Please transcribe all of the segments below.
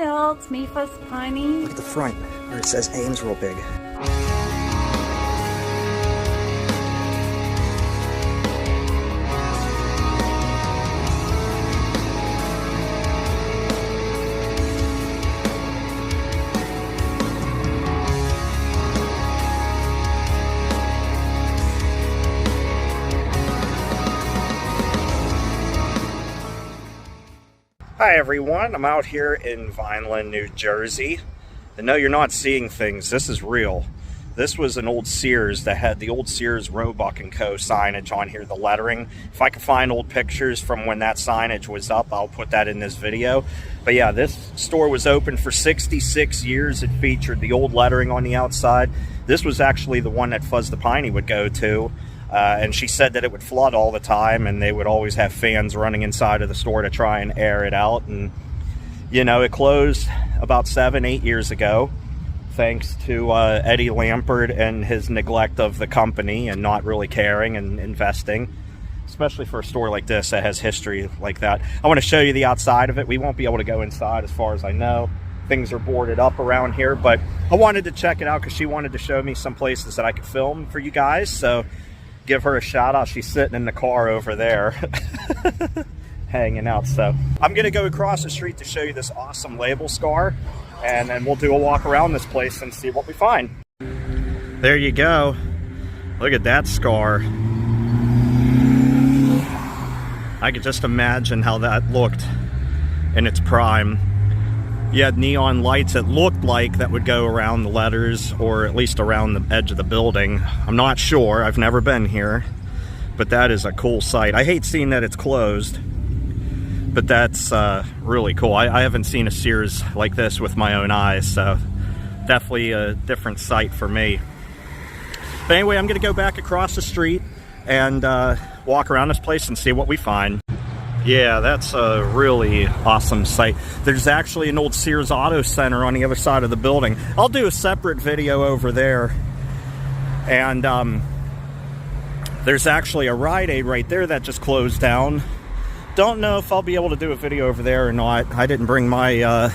Smile, it's me, Fuzz The Piney. Look at the front where it says Ames real big. Hi everyone, I'm out here in Vineland, New Jersey. And no, you're not seeing things, this is real. This was an old Sears that had the old Sears Roebuck & Co. signage on here, the lettering. If I can find old pictures from when that signage was up, I'll put that in this video. But yeah, this store was open for 66 years. It featured the old lettering on the outside. This was actually the one that Fuzz The Piney would go to. And she said that it would flood all the time and they would always have fans running inside of the store to try and air it out. And, you know, it closed about 7-8 years ago, thanks to Eddie Lampert and his neglect of the company and not really caring and investing, especially for a store like this that has history like that. I want to show you the outside of it. We won't be able to go inside as far as I know. Things are boarded up around here, but I wanted to check it out because she wanted to show me some places that I could film for you guys. So give her a shout out. She's sitting in the car over there hanging out. So I'm gonna go across the street to show you this awesome label scar, and then we'll do a walk around this place and see what we find. There you go. Look at that scar. I could just imagine how that looked in its prime. You had neon lights, it looked like, that would go around the letters, or at least around the edge of the building. I'm not sure, I've never been here, but that is a cool sight. I hate seeing that it's closed, but that's really cool. I haven't seen a Sears like this with my own eyes, so definitely a different sight for me. But anyway, I'm gonna go back across the street and walk around this place and see what we find. Yeah, that's a really awesome site. There's actually an old Sears Auto Center on the other side of the building. I'll do a separate video over there. And there's actually a Rite Aid right there that just closed down. Don't know if I'll be able to do a video over there or not. I didn't bring my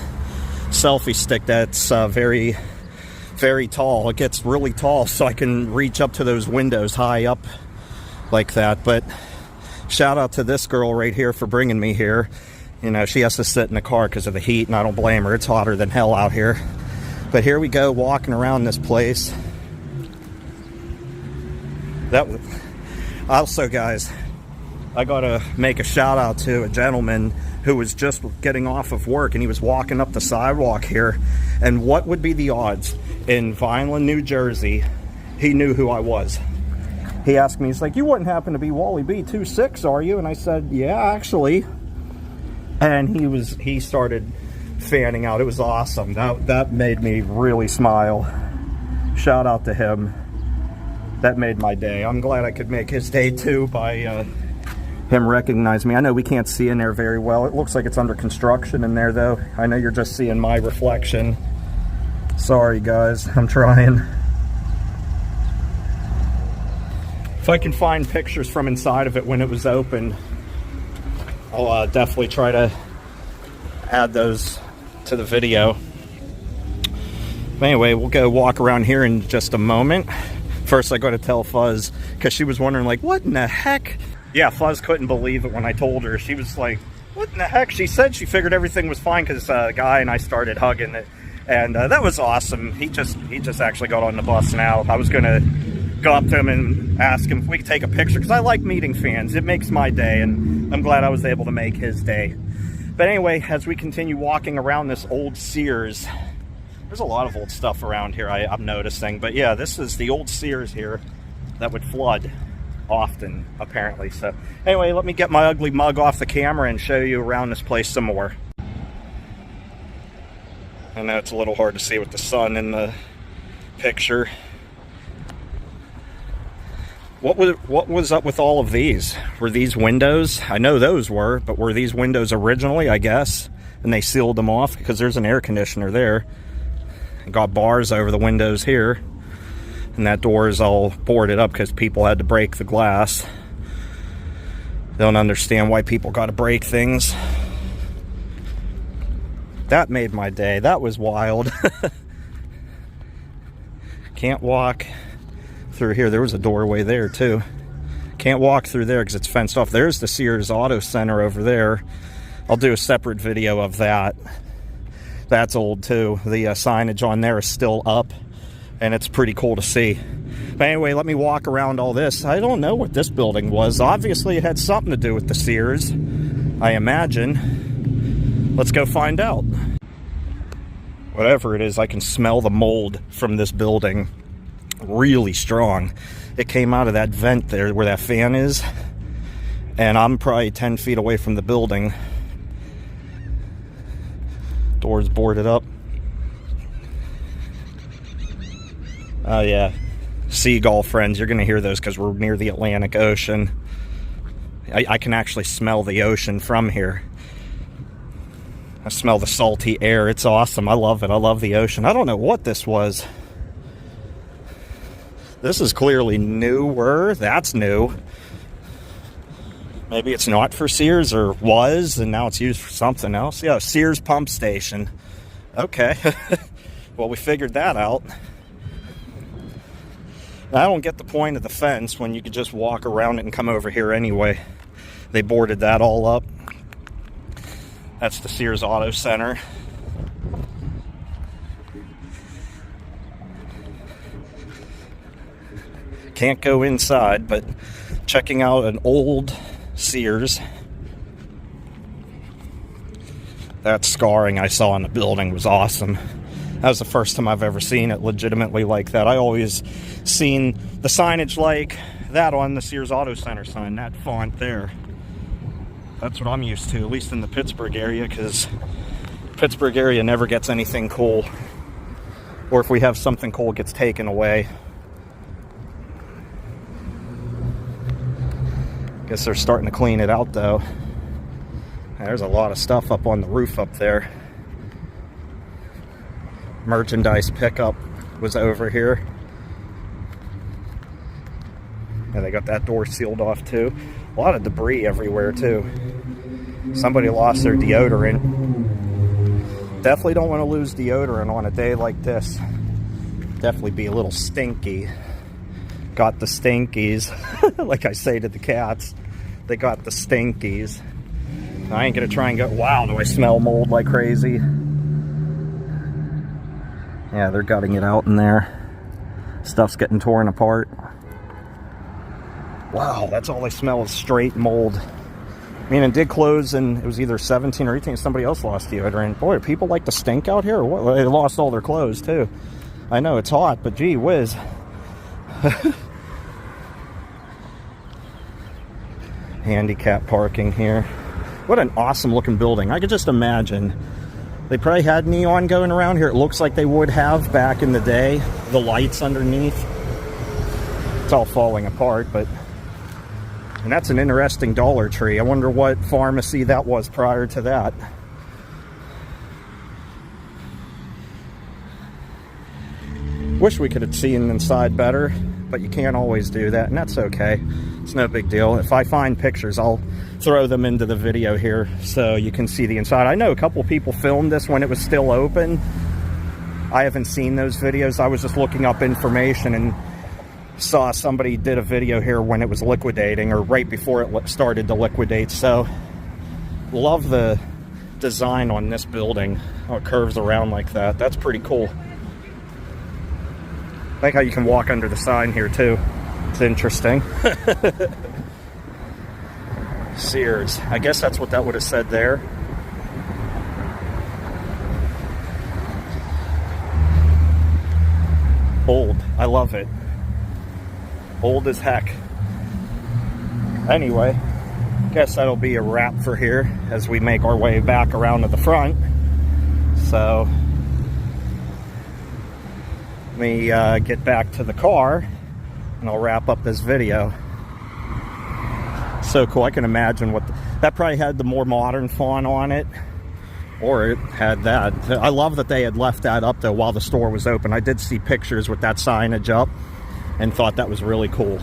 selfie stick that's very, very tall. It gets really tall so I can reach up to those windows high up like that. But shout out to this girl right here for bringing me here. You know, she has to sit in the car because of the heat, and I don't blame her. It's hotter than hell out here. But here we go, walking around this place. Also, guys, I gotta make a shout out to a gentleman who was just getting off of work, and he was walking up the sidewalk here. And what would be the odds in Vineland, New Jersey, he knew who I was? He asked me, he's like, "You wouldn't happen to be Wally B26, are you?" And I said, "Yeah, actually." And he started fanning out. It was awesome. That made me really smile. Shout out to him. That made my day. I'm glad I could make his day too by him recognizing me. I know we can't see in there very well. It looks like it's under construction in there though. I know you're just seeing my reflection. Sorry guys, I'm trying. If I can find pictures from inside of it when it was open, I'll definitely try to add those to the video. But anyway, we'll go walk around here in just a moment. First, I got to tell Fuzz, because she was wondering, like, what in the heck? Yeah, Fuzz couldn't believe it when I told her. She was like, what in the heck? She said she figured everything was fine because the guy and I started hugging it. And that was awesome. He just actually got on the bus now. I was going to go up to him and ask him if we could take a picture, because I like meeting fans. It makes my day, and I'm glad I was able to make his day. But anyway, as we continue walking around this old Sears, there's a lot of old stuff around here I'm noticing. But yeah, this is the old Sears here that would flood often, apparently. So anyway, let me get my ugly mug off the camera and show you around this place some more. I know it's a little hard to see with the sun in the picture. What was up with all of these? Were these windows? I know those were, but were these windows originally, I guess? And they sealed them off because there's an air conditioner there. And got bars over the windows here. And that door is all boarded up because people had to break the glass. Don't understand why people got to break things. That made my day. That was wild. Can't walk through here. There was a doorway there too. Can't walk through there because it's fenced off. There's the Sears Auto Center over there. I'll do a separate video of that. That's old too. The signage on there is still up, and it's pretty cool to see. But anyway, let me walk around all this. I don't know what this building was. Obviously, it had something to do with the Sears, I imagine. Let's go find out. Whatever it is, I can smell the mold from this building really strong. It came out of that vent there where that fan is, and I'm probably 10 feet away from the building. Doors boarded up. Oh yeah, seagull friends, you're gonna hear those because we're near the Atlantic Ocean. I can actually smell the ocean from here. I smell the salty air. It's awesome. I love it. I love the ocean. I don't know what this was. This is clearly newer. That's new. Maybe it's not for Sears, or was, and now it's used for something else. Yeah, Sears pump station. Okay. Well, we figured that out. I don't get the point of the fence when you could just walk around it and come over here anyway. They boarded that all up. That's the Sears Auto Center. Can't go inside, but checking out an old Sears. That scarring I saw in the building was awesome. That was the first time I've ever seen it legitimately like that. I always seen the signage like that on the Sears Auto Center sign, that font there. That's what I'm used to, at least in the Pittsburgh area, because Pittsburgh area never gets anything cool. Or if we have something cool, it gets taken away. Guess they're starting to clean it out though. There's a lot of stuff up on the roof up there. Merchandise pickup was over here. And they got that door sealed off too. A lot of debris everywhere too. Somebody lost their deodorant. Definitely don't want to lose deodorant on a day like this. Definitely be a little stinky. Got the stinkies. Like I say to the cats, they got the stinkies. I ain't gonna try and go, wow, do I smell mold like crazy? Yeah, they're gutting it out in there. Stuff's getting torn apart. Wow, that's all I smell is straight mold. I mean, it did close, and it was either 17 or 18. Somebody else lost deodorant. Boy, people like to stink out here or what? They lost all their clothes too. I know it's hot, but gee whiz. Handicap parking here. What an awesome looking building. I could just imagine. They probably had neon going around here. It looks like they would have back in the day. The lights underneath. It's all falling apart, but... And that's an interesting Dollar Tree. I wonder what pharmacy that was prior to that. Wish we could have seen inside better, but you can't always do that, and that's okay. It's no big deal. If I find pictures, I'll throw them into the video here so you can see the inside. I know a couple people filmed this when it was still open. I haven't seen those videos. I was just looking up information and saw somebody did a video here when it was liquidating, or right before it started to liquidate. So love the design on this building. How it curves around like that. That's pretty cool. I like how you can walk under the sign here too. It's interesting. Sears. I guess that's what that would have said there. Old. I love it. Old as heck. Anyway, guess that'll be a wrap for here as we make our way back around to the front. So let me get back to the car and I'll wrap up this video. So cool. I can imagine what that probably had the more modern font on it, or it had that. I love that they had left that up though while the store was open. I did see pictures with that signage up and thought that was really cool.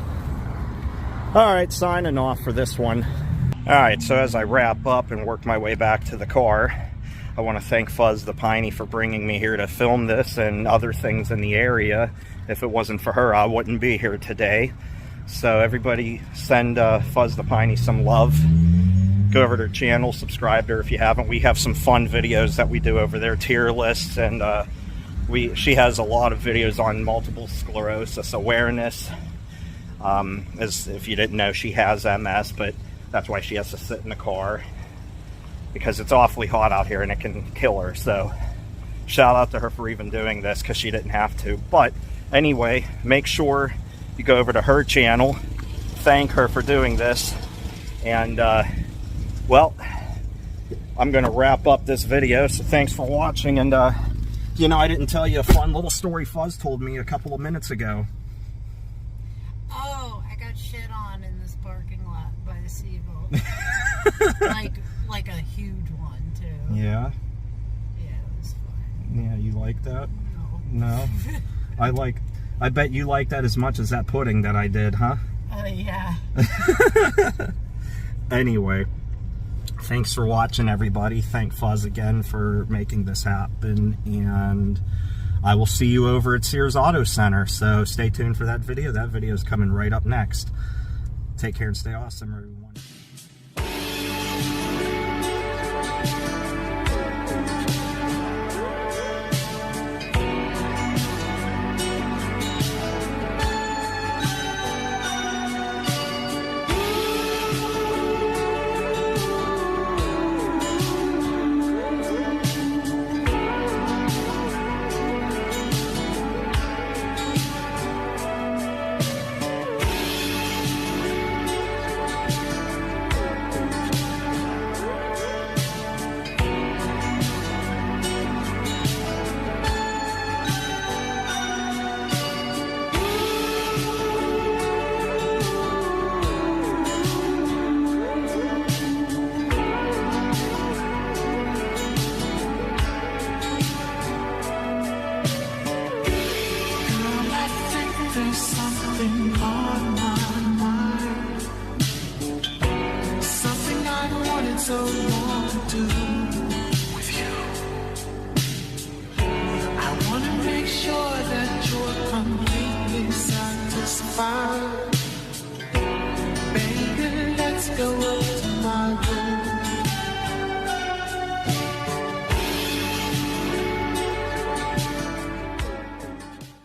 Alright, signing off for this one. Alright, so as I wrap up and work my way back to the car, I want to thank Fuzz the Piney for bringing me here to film this and other things in the area. If it wasn't for her, I wouldn't be here today. So everybody send Fuzz the Piney some love. Go over to her channel, subscribe to her if you haven't. We have some fun videos that we do over there, tier lists, and she has a lot of videos on multiple sclerosis awareness. As if you didn't know, she has MS, but that's why she has to sit in the car, because it's awfully hot out here and it can kill her. So shout out to her for even doing this, because she didn't have to. But anyway, make sure you go over to her channel, thank her for doing this, and well, I'm gonna wrap up this video. So thanks for watching. And you know, I didn't tell you a fun little story Fuzz told me a couple of minutes ago. Oh, I got shit on in this parking lot by the Seagull. like a huge one too. Yeah. Yeah, it was fun. Yeah, you like that? No. No. I bet you like that as much as that pudding that I did, huh? Yeah. Anyway, thanks for watching, everybody. Thank Fuzz again for making this happen, and I will see you over at Sears Auto Center, so stay tuned for that video. That video is coming right up next. Take care and stay awesome, everyone. There's something on my mind, something I wanted so long to do with you. I want to make sure that you're completely satisfied. Baby, let's go up to my room.